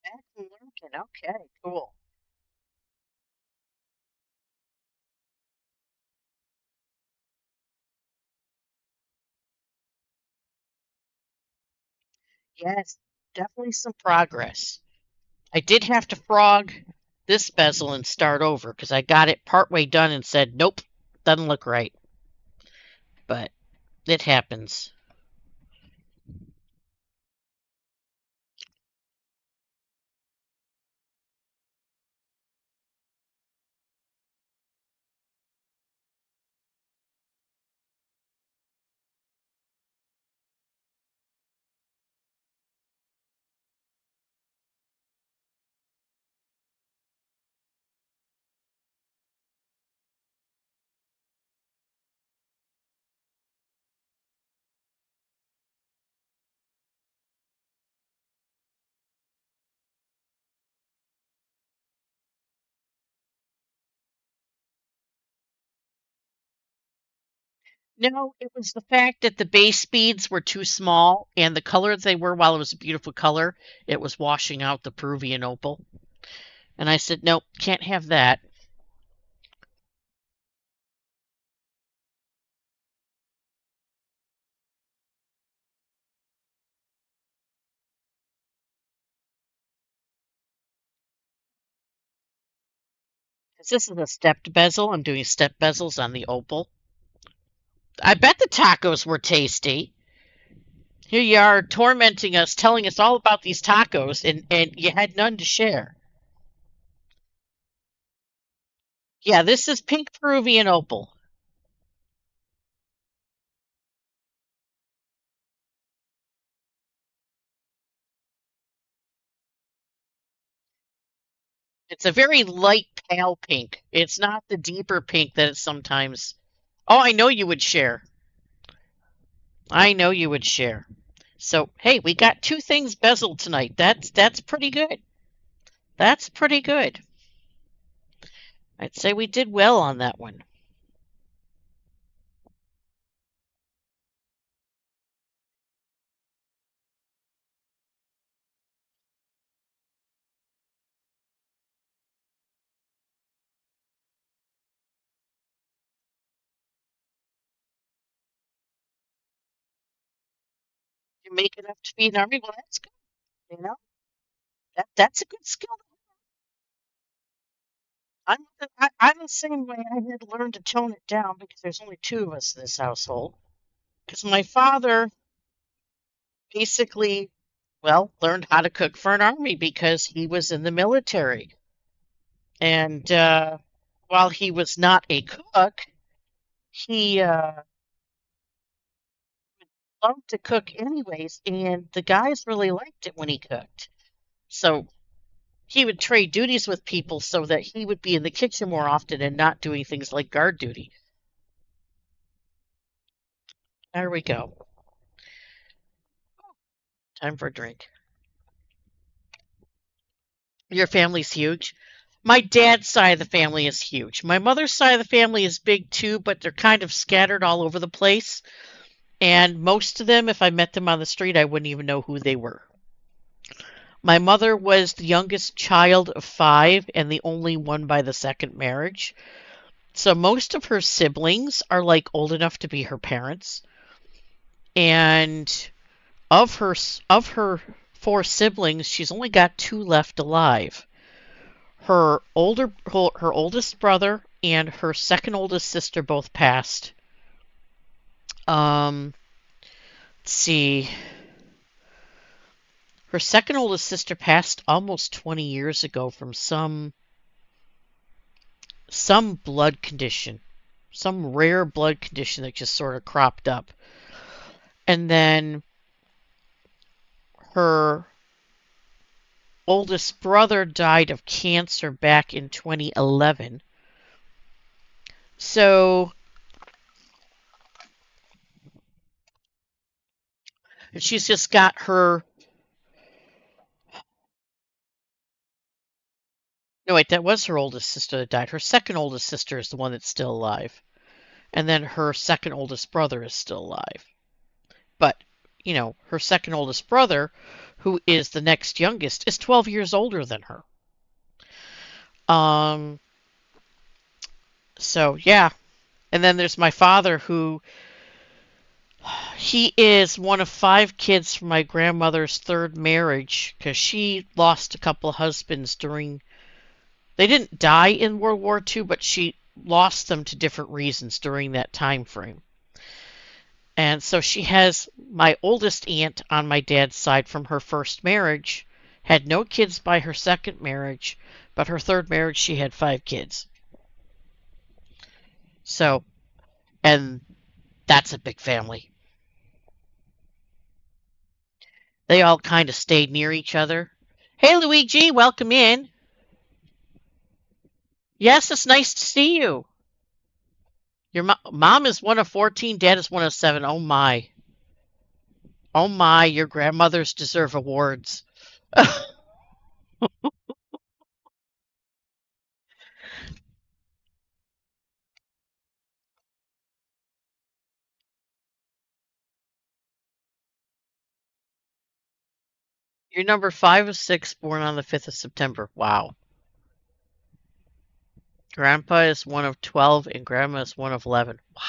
Lurking. Okay, cool. Yes, definitely some progress. I did have to frog this bezel and start over because I got it partway done and said, nope, doesn't look right. But it happens. No, it was the fact that the base beads were too small and the color they were, while it was a beautiful color, it was washing out the Peruvian opal. And I said, nope, can't have that. 'Cause this is a stepped bezel. I'm doing step bezels on the opal. I bet the tacos were tasty. Here you are tormenting us, telling us all about these tacos, and you had none to share. Yeah, this is pink Peruvian opal. It's a very light pale pink. It's not the deeper pink that it's sometimes. Oh, I know you would share. I know you would share. So, hey, we got two things bezeled tonight. That's pretty good. That's pretty good. I'd say we did well on that one. You make enough to feed an army. Well, that's good. You know, that's a good skill. I'm the same way. I had to learn to tone it down because there's only two of us in this household. Because my father basically, well, learned how to cook for an army because he was in the military. And while he was not a cook, he loved to cook anyways, and the guys really liked it when he cooked. So he would trade duties with people so that he would be in the kitchen more often and not doing things like guard duty. There we go. Time for a drink. Your family's huge. My dad's side of the family is huge. My mother's side of the family is big too, but they're kind of scattered all over the place. And most of them, if I met them on the street, I wouldn't even know who they were. My mother was the youngest child of five and the only one by the second marriage. So most of her siblings are like old enough to be her parents. And of her four siblings, she's only got two left alive. Her oldest brother and her second oldest sister both passed. Let's see. Her second oldest sister passed almost 20 years ago from some blood condition, some rare blood condition that just sort of cropped up. And then her oldest brother died of cancer back in 2011. So she's just got her. No, wait, that was her oldest sister that died. Her second oldest sister is the one that's still alive. And then her second oldest brother is still alive. But, her second oldest brother, who is the next youngest, is 12 years older than her. Um, so yeah. And then there's my father, who he is one of five kids from my grandmother's third marriage because she lost a couple of husbands during. They didn't die in World War II, but she lost them to different reasons during that time frame. And so she has my oldest aunt on my dad's side from her first marriage, had no kids by her second marriage, but her third marriage she had five kids. So, and that's a big family. They all kind of stayed near each other. Hey, Luigi, welcome in. Yes, it's nice to see you. Your mom is one of 14, dad is one of seven. Oh my. Oh my, your grandmothers deserve awards. You're number five of six, born on the 5th of September. Wow. Grandpa is one of 12 and grandma is one of 11. Wow.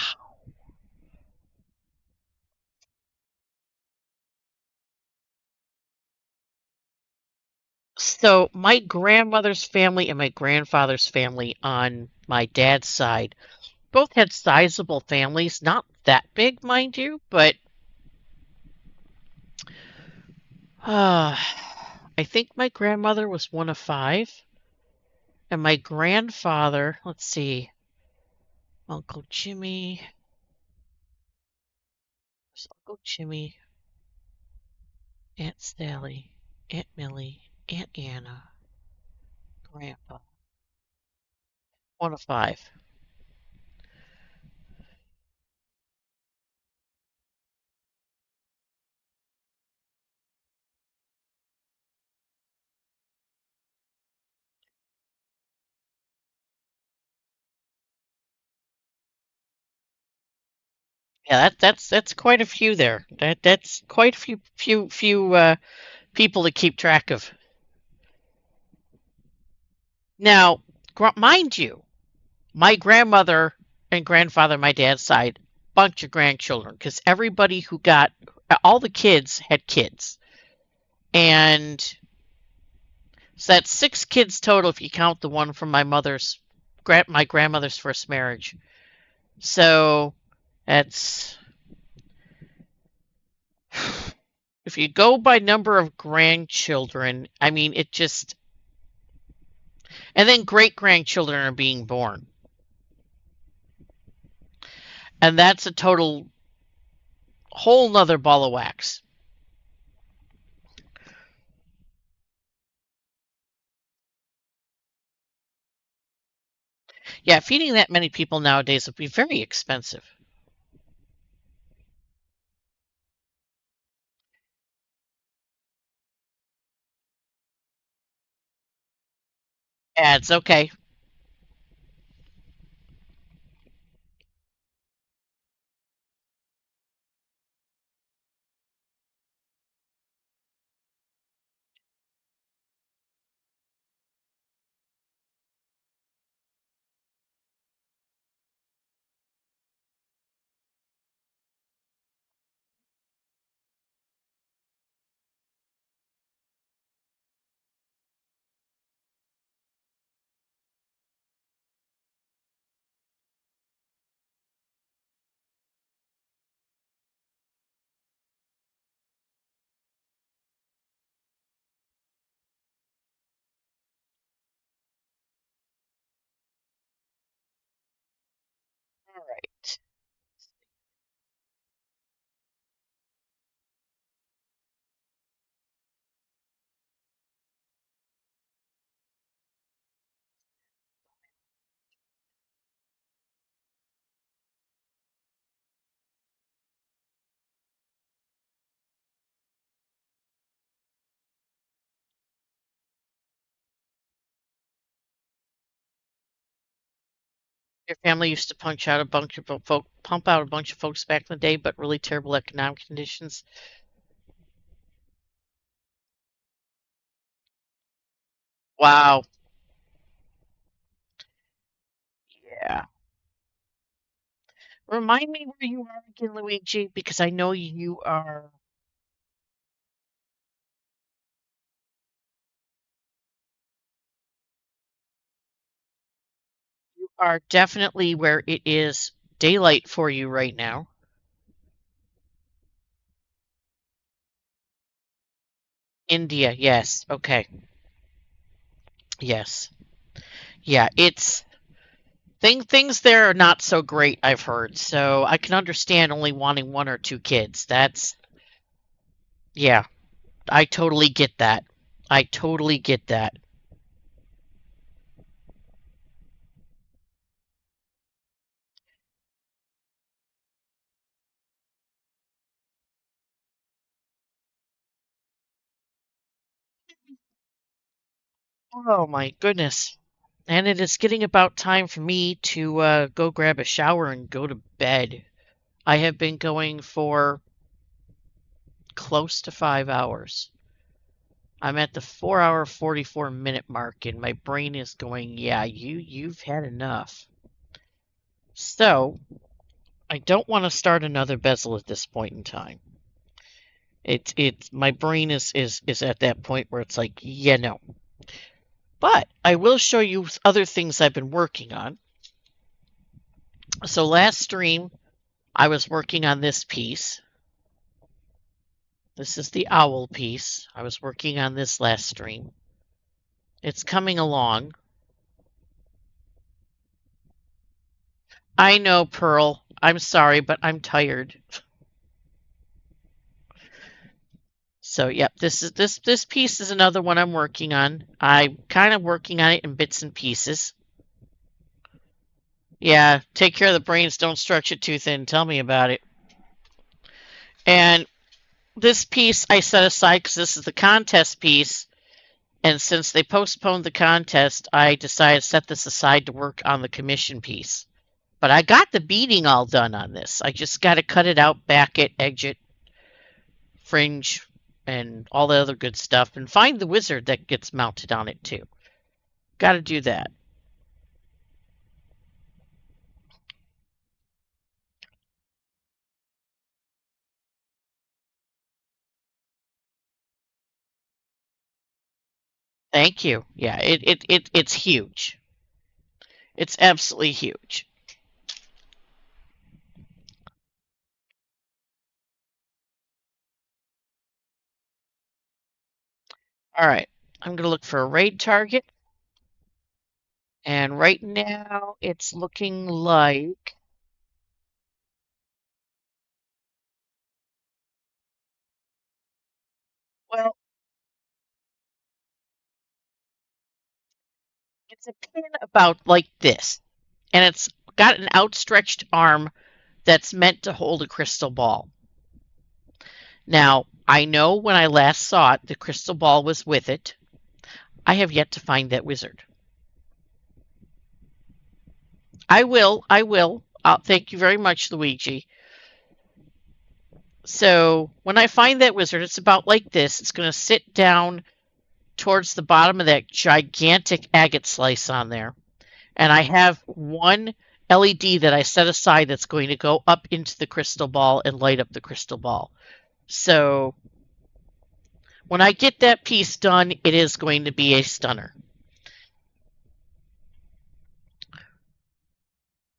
So, my grandmother's family and my grandfather's family on my dad's side both had sizable families. Not that big, mind you, but uh, I think my grandmother was one of five. And my grandfather, let's see, Uncle Jimmy, Uncle Jimmy, Aunt Sally, Aunt Millie, Aunt Anna, Grandpa, one of five. Yeah, that's quite a few there. That's quite a few people to keep track of. Now, mind you, my grandmother and grandfather, my dad's side, bunch of grandchildren because everybody who got all the kids had kids, and so that's six kids total if you count the one from my grandmother's first marriage. So that's if you go by number of grandchildren, I mean it just and then great grandchildren are being born. And that's a total whole nother ball of wax. Yeah, feeding that many people nowadays would be very expensive. Ads, okay. All right. Your family used to pump out a bunch of folks back in the day, but really terrible economic conditions. Wow. Yeah. Remind me where you are again, Luigi, because I know you are definitely where it is daylight for you right now. India, yes. Okay. Yes. Yeah, it's things there are not so great, I've heard. So I can understand only wanting one or two kids. That's yeah, I totally get that. I totally get that. Oh my goodness. And it is getting about time for me to go grab a shower and go to bed. I have been going for close to 5 hours. I'm at the 4 hour 44 minute mark and my brain is going, yeah, you've had enough. So I don't want to start another bezel at this point in time. It's my brain is at that point where it's like, yeah, no. But I will show you other things I've been working on. So last stream I was working on this piece. This is the owl piece. I was working on this last stream. It's coming along. I know, Pearl. I'm sorry, but I'm tired. So, yep, this piece is another one I'm working on. I'm kind of working on it in bits and pieces. Yeah, take care of the brains, don't stretch it too thin. Tell me about it. And this piece I set aside because this is the contest piece. And since they postponed the contest, I decided to set this aside to work on the commission piece. But I got the beading all done on this. I just got to cut it out, back it, edge it, fringe, and all the other good stuff, and find the wizard that gets mounted on it too. Got to do that. Thank you. Yeah, it's huge. It's absolutely huge. All right, I'm gonna look for a raid target, and right now it's looking like, well, it's a pin about like this, and it's got an outstretched arm that's meant to hold a crystal ball. Now, I know when I last saw it, the crystal ball was with it. I have yet to find that wizard. I will. I will. Thank you very much, Luigi. So when I find that wizard, it's about like this. It's going to sit down towards the bottom of that gigantic agate slice on there. And I have one LED that I set aside that's going to go up into the crystal ball and light up the crystal ball. So when I get that piece done, it is going to be a stunner.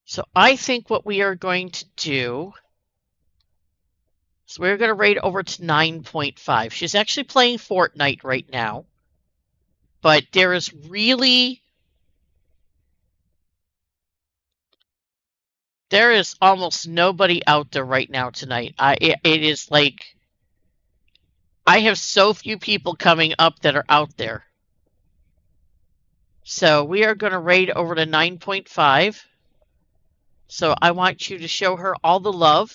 So I think what we are going to do is we're going to rate over to 9.5. She's actually playing Fortnite right now, but there is almost nobody out there right now tonight. It is like I have so few people coming up that are out there. So we are going to rate over to 9.5. So I want you to show her all the love.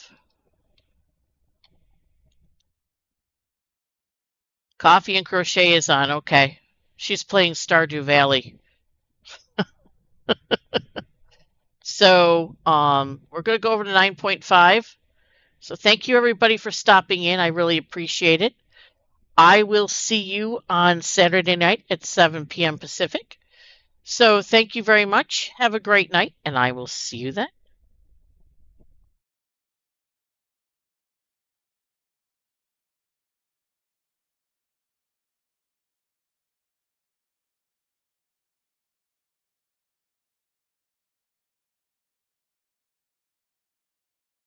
Coffee and crochet is on. Okay. She's playing Stardew Valley. So we're going to go over to 9.5. So thank you everybody for stopping in. I really appreciate it. I will see you on Saturday night at 7 p.m. Pacific. So thank you very much. Have a great night, and I will see you then.